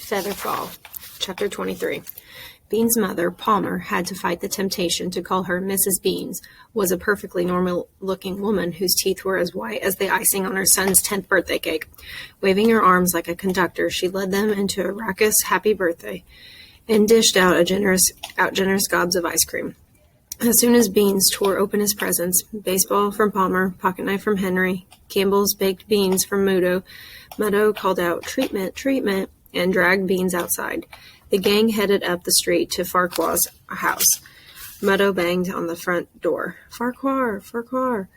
Featherfall, Chapter 23. Bean's mother, Palmer, had to fight the temptation to call her Mrs. Beans, was a perfectly normal-looking woman whose teeth were as white as the icing on her son's 10th birthday cake. Waving her arms like a conductor, she led them into a raucous happy birthday and dished out generous gobs of ice cream. As soon as Beans tore open his presents, baseball from Palmer, pocketknife from Henry, Campbell's baked beans from Muto called out, "Treatment, treatment," and dragged Beans outside. The gang headed up the street to Farquhar's house. Muto banged on the front door. "Farquhar, Farquhar."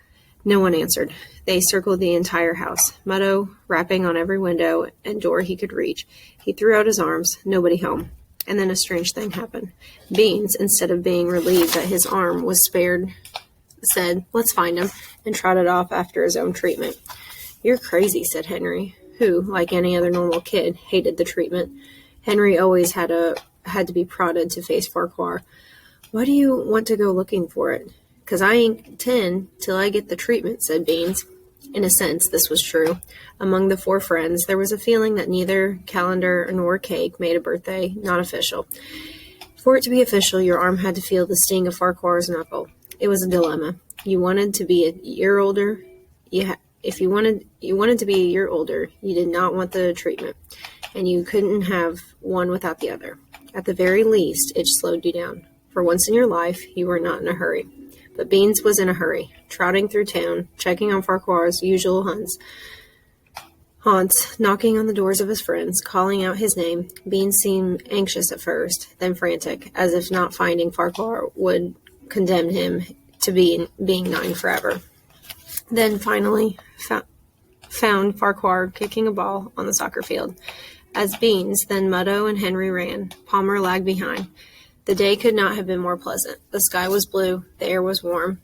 No one answered. They circled the entire house, Muto rapping on every window and door he could reach. He threw out his arms. Nobody home. And then a strange thing happened. Beans, instead of being relieved that his arm was spared, said, "Let's find him," and trotted off after his own treatment. "You're crazy," said Henry, who, like any other normal kid, hated the treatment. Henry always had to be prodded to face Farquhar. "Why do you want to go looking for it?" "'Cause I ain't 10 till I get the treatment," said Beans. In a sense, this was true. Among the four friends, there was a feeling that neither calendar nor cake made a birthday not official. For it to be official, your arm had to feel the sting of Farquhar's knuckle. It was a dilemma. You wanted to be a year older. If you wanted to be a year older, you did not want the treatment, and you couldn't have one without the other. At the very least, it slowed you down. For once in your life, you were not in a hurry. But Beans was in a hurry, trotting through town, checking on Farquhar's usual haunts, knocking on the doors of his friends, calling out his name. Beans seemed anxious at first, then frantic, as if not finding Farquhar would condemn him to being 9 forever. Then finally found Farquhar kicking a ball on the soccer field. As Beans, then Muto and Henry ran, Palmer lagged behind. The day could not have been more pleasant. The sky was blue, the air was warm.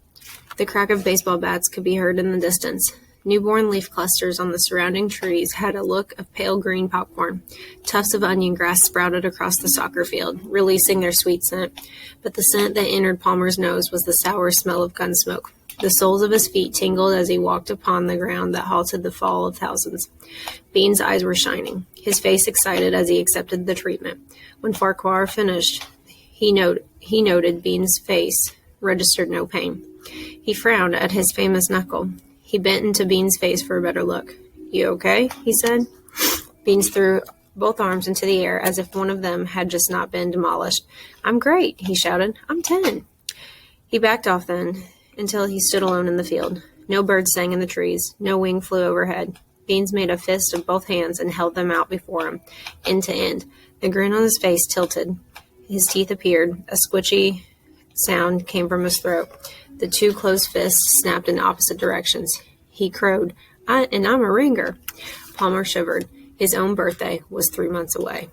The crack of baseball bats could be heard in the distance. Newborn leaf clusters on the surrounding trees had a look of pale green popcorn. Tufts of onion grass sprouted across the soccer field, releasing their sweet scent. But the scent that entered Palmer's nose was the sour smell of gun smoke. The soles of his feet tingled as he walked upon the ground that halted the fall of thousands. Bean's eyes were shining, his face excited as he accepted the treatment. When Farquhar finished, he noted Bean's face registered no pain. He frowned at his famous knuckle. He bent into Bean's face for a better look. "You okay?" he said. Beans threw both arms into the air as if one of them had just not been demolished. "I'm great," he shouted. "I'm 10. He backed off then, until he stood alone in the field. No birds sang in the trees. No wing flew overhead. Beans made a fist of both hands and held them out before him, end to end. The grin on his face tilted. His teeth appeared. A squishy sound came from his throat. The two closed fists snapped in opposite directions. He crowed, "And I'm a ringer." Palmer shivered. His own birthday was 3 months away.